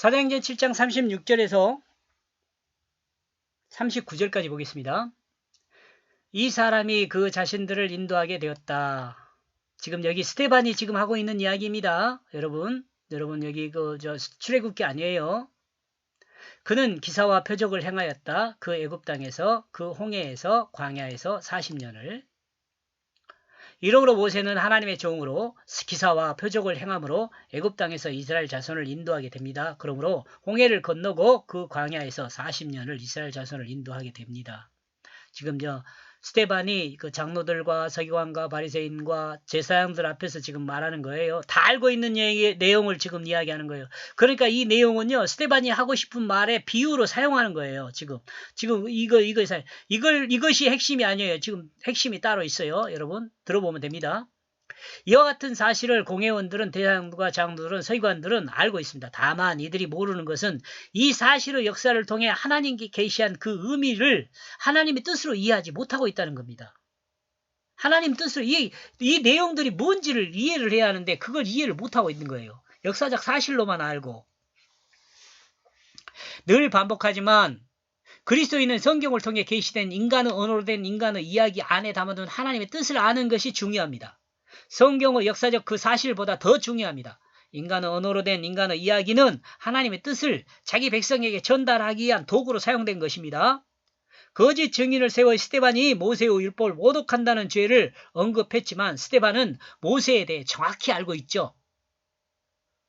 사도행전 7장 36절에서 39절까지 보겠습니다. 이 사람이 그 자신들을 인도하게 되었다. 지금 여기 스데반이 지금 하고 있는 이야기입니다. 여러분 여기 출애굽기 아니에요. 그는 기사와 표적을 행하였다. 그 애굽 땅에서 그 홍해에서 광야에서 40년을. 이러므로 모세는 하나님의 종으로 기사와 표적을 행함으로 애굽 땅에서 이스라엘 자손을 인도하게 됩니다. 그러므로 홍해를 건너고 그 광야에서 40년을 이스라엘 자손을 인도하게 됩니다. 지금 스데반이 그 장로들과 서기관과 바리새인과 제사장들 앞에서 지금 말하는 거예요. 다 알고 있는 내용을 지금 이야기하는 거예요. 그러니까 이 내용은요, 스데반이 하고 싶은 말의 비유로 사용하는 거예요. 지금 이것이 핵심이 아니에요. 지금 핵심이 따로 있어요. 여러분 들어보면 됩니다. 이와 같은 사실을 공회원들은, 대장들과 장로들은, 서기관들은 알고 있습니다. 다만 이들이 모르는 것은 이 사실의 역사를 통해 하나님께 계시한 그 의미를 하나님의 뜻으로 이해하지 못하고 있다는 겁니다. 하나님 뜻으로 이 내용들이 뭔지를 이해를 해야 하는데 그걸 이해를 못하고 있는 거예요. 역사적 사실로만 알고. 늘 반복하지만 그리스도인은 성경을 통해 계시된 인간의 언어로 된 인간의 이야기 안에 담아둔 하나님의 뜻을 아는 것이 중요합니다. 성경의 역사적 그 사실보다 더 중요합니다. 인간의 언어로 된 인간의 이야기는 하나님의 뜻을 자기 백성에게 전달하기 위한 도구로 사용된 것입니다. 거짓 증인을 세워 스데반이 모세의 율법을 모독한다는 죄를 언급했지만 스데반은 모세에 대해 정확히 알고 있죠.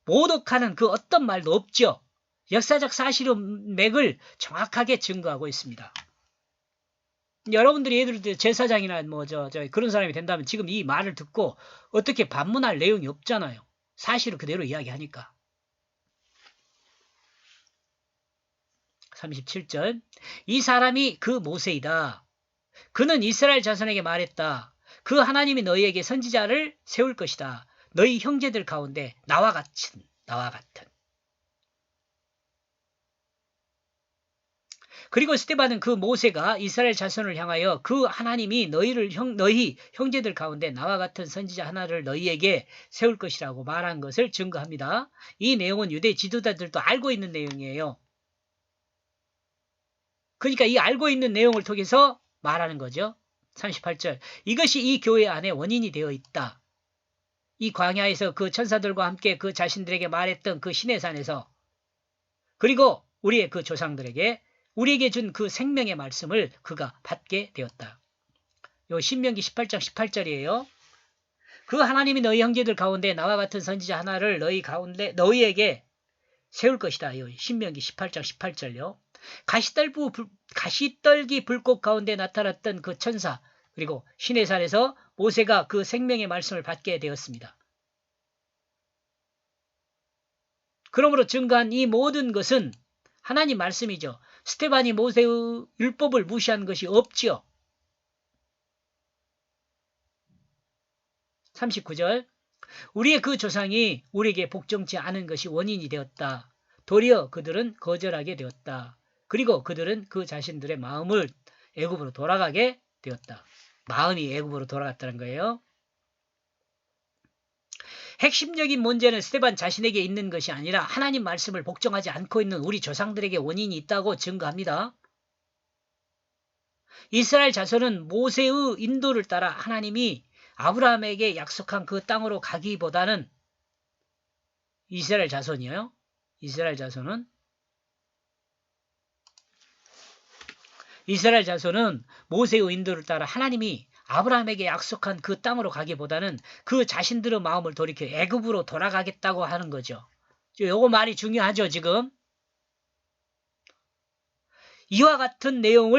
모독하는 그 어떤 말도 없죠. 역사적 사실의 맥을 정확하게 증거하고 있습니다. 여러분들이 예를 들어 제사장이나 그런 사람이 된다면 지금 이 말을 듣고 어떻게 반문할 내용이 없잖아요. 사실을 그대로 이야기하니까. 37절. 이 사람이 그 모세이다. 그는 이스라엘 자손에게 말했다. 그 하나님이 너희에게 선지자를 세울 것이다. 너희 형제들 가운데 나와 같은. 그리고 스데반은 그 모세가 이스라엘 자손을 향하여 그 하나님이 너희 형제들 가운데 나와 같은 선지자 하나를 너희에게 세울 것이라고 말한 것을 증거합니다. 이 내용은 유대 지도자들도 알고 있는 내용이에요. 그러니까 이 알고 있는 내용을 통해서 말하는 거죠. 38절. 이것이 이 교회 안에 원인이 되어 있다. 이 광야에서 그 천사들과 함께 그 자신들에게 말했던 그 시내산에서, 그리고 우리의 그 조상들에게 우리에게 준 그 생명의 말씀을 그가 받게 되었다. 요 신명기 18장 18절이에요. 그 하나님이 너희 형제들 가운데 나와 같은 선지자 하나를 너희에게 세울 것이다. 요 신명기 18장 18절요. 가시떨기 불꽃 가운데 나타났던 그 천사, 그리고 시내산에서 모세가 그 생명의 말씀을 받게 되었습니다. 그러므로 증거한 이 모든 것은 하나님 말씀이죠. 스데반이 모세의 율법을 무시한 것이 없지요. 39절. 우리의 그 조상이 우리에게 복종치 않은 것이 원인이 되었다. 도리어 그들은 거절하게 되었다. 그리고 그들은 그 자신들의 마음을 애굽으로 돌아가게 되었다. 마음이 애굽으로 돌아갔다는 거예요. 핵심적인 문제는 스데반 자신에게 있는 것이 아니라 하나님 말씀을 복종하지 않고 있는 우리 조상들에게 원인이 있다고 증거합니다. 이스라엘 자손은 모세의 인도를 따라 하나님이 아브라함에게 약속한 그 땅으로 가기보다는 이스라엘 자손은 모세의 인도를 따라 하나님이 아브라함에게 약속한 그 땅으로 가기보다는 그 자신들의 마음을 돌이켜 애굽으로 돌아가겠다고 하는 거죠. 요거 말이 중요하죠, 지금. 이와 같은 내용,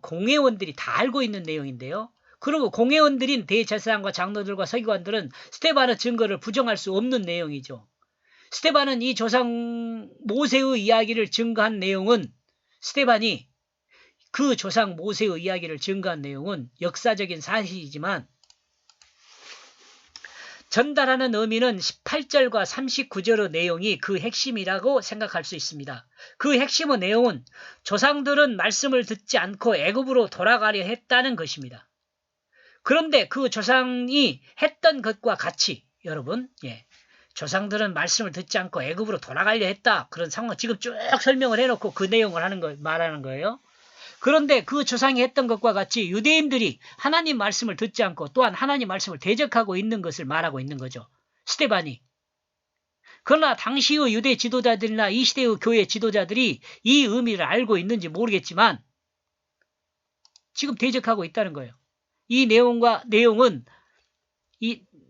공회원들이 다 알고 있는 내용인데요. 그리고 공회원들인 대제사장과 장로들과 서기관들은 스데반의 증거를 부정할 수 없는 내용이죠. 스데반은 이 조상 모세의 이야기를 증거한 내용은 그 조상 모세의 이야기를 증거한 내용은 역사적인 사실이지만 전달하는 의미는 18절과 39절의 내용이 그 핵심이라고 생각할 수 있습니다. 그 핵심의 내용은 조상들은 말씀을 듣지 않고 애굽으로 돌아가려 했다는 것입니다. 그런데 그 조상이 했던 것과 같이 여러분, 조상들은 말씀을 듣지 않고 애굽으로 돌아가려 했다. 그런 상황 지금 쭉 설명을 해놓고 그 내용을 말하는 거예요. 그런데 그 조상이 했던 것과 같이 유대인들이 하나님 말씀을 듣지 않고 또한 하나님 말씀을 대적하고 있는 것을 말하고 있는 거죠. 스데반이. 그러나 당시의 유대 지도자들이나 이 시대의 교회 지도자들이 이 의미를 알고 있는지 모르겠지만 지금 대적하고 있다는 거예요. 이 내용은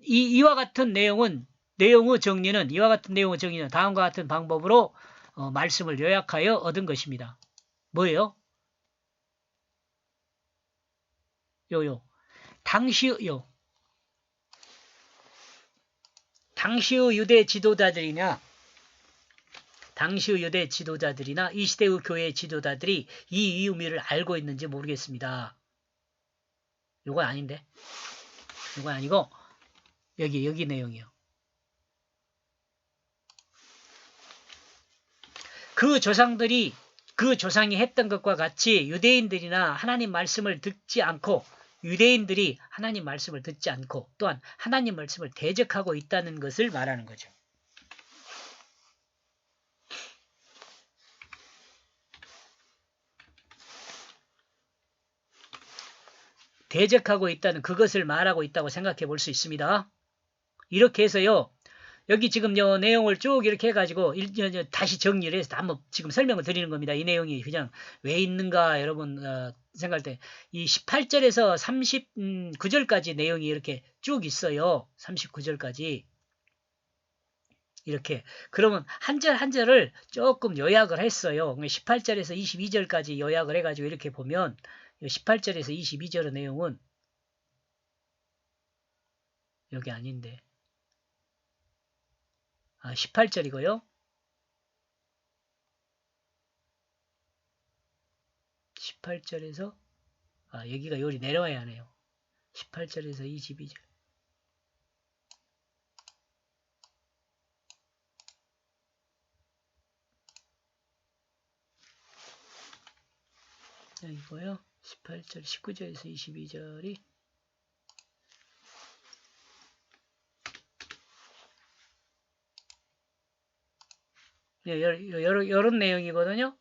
이와 같은 내용의 정리는 다음과 같은 방법으로 말씀을 요약하여 얻은 것입니다. 뭐예요? 당시의 유대 지도자들이나 이 시대의 교회 지도자들이 이 의미를 알고 있는지 모르겠습니다. 이건 아닌데. 이건 아니고 여기 내용이요. 그 조상이 했던 것과 같이 유대인들이 하나님 말씀을 듣지 않고 또한 하나님 말씀을 대적하고 있다는 것을 말하는 거죠. 대적하고 있다는 그것을 말하고 있다고 생각해 볼 수 있습니다. 이렇게 해서요. 여기 지금 내용을 쭉 이렇게 해가지고 다시 정리를 해서 한번 지금 설명을 드리는 겁니다. 이 내용이 그냥 왜 있는가 여러분 생각할 때 이 18절에서 39절까지 내용이 이렇게 쭉 있어요. 39절까지 이렇게 그러면 한 절 한 절을 조금 요약을 했어요. 18절에서 22절까지 요약을 해가지고 이렇게 보면 18절에서 22절의 내용은 여기 아닌데 18절이고요. 18절에서 여기가 요리 내려와야 하네요. 18절에서 22절. 여기고요. 18절, 19절에서 22절이 이런 내용이거든요.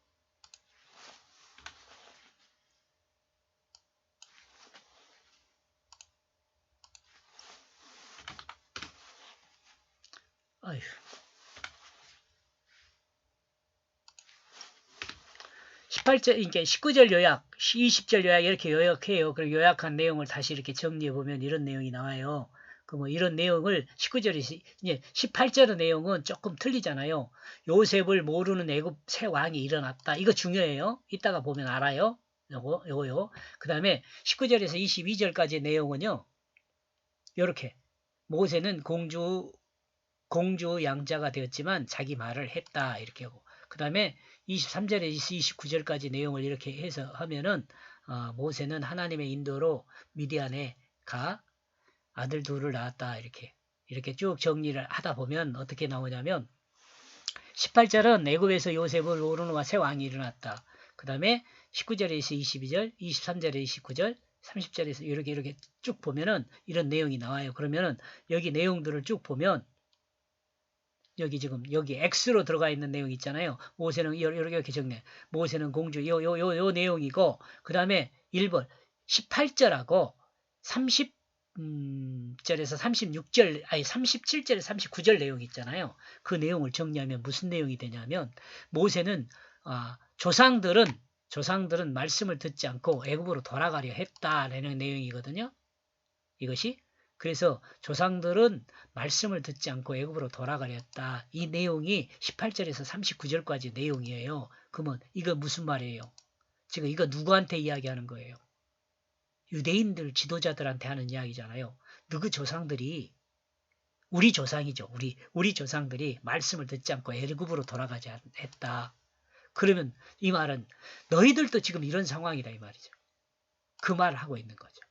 아휴. 18절, 그러니까 19절 요약, 20절 요약 이렇게 요약해요. 그리고 요약한 내용을 다시 이렇게 정리해 보면 이런 내용이 나와요. 이런 내용을 19절이 이제 18절의 내용은 조금 틀리잖아요. 요셉을 모르는 애굽 새 왕이 일어났다. 이거 중요해요. 이따가 보면 알아요. 요거요. 그다음에 19절에서 22절까지 내용은요. 요렇게 모세는 공주 양자가 되었지만 자기 말을 했다. 이렇게 하고. 그다음에 23절에서 29절까지 내용을 이렇게 해서 하면은 모세는 하나님의 인도로 미디안에 가 아들 둘을 낳았다. 이렇게 쭉 정리를 하다 보면 어떻게 나오냐면 18절은 애굽에서 요셉을 오르는 새 왕이 일어났다. 그 다음에 19절에서 22절, 23절에 29절, 30절에서 이렇게 쭉 보면은 이런 내용이 나와요. 그러면은 여기 내용들을 쭉 보면 여기 X로 들어가 있는 내용 있잖아요. 모세는 이렇게 정리해. 모세는 공주 요 내용이고 그 다음에 1번 18절하고 30절에서 36절 아니 37절에서 39절 내용 있잖아요. 그 내용을 정리하면 무슨 내용이 되냐면 모세는 조상들은 말씀을 듣지 않고 애굽으로 돌아가려 했다라는 내용이거든요. 이것이 그래서 조상들은 말씀을 듣지 않고 애굽으로 돌아가려 했다. 이 내용이 18절에서 39절까지 내용이에요. 그러면 이거 무슨 말이에요? 지금 이거 누구한테 이야기하는 거예요? 유대인들 지도자들한테 하는 이야기잖아요. 너희 조상들이 우리 조상이죠. 우리 조상들이 말씀을 듣지 않고 애굽으로 돌아가지 했다. 그러면 이 말은 너희들도 지금 이런 상황이다 이 말이죠. 그 말을 하고 있는 거죠.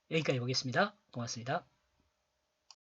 여기까지 보겠습니다. 고맙습니다.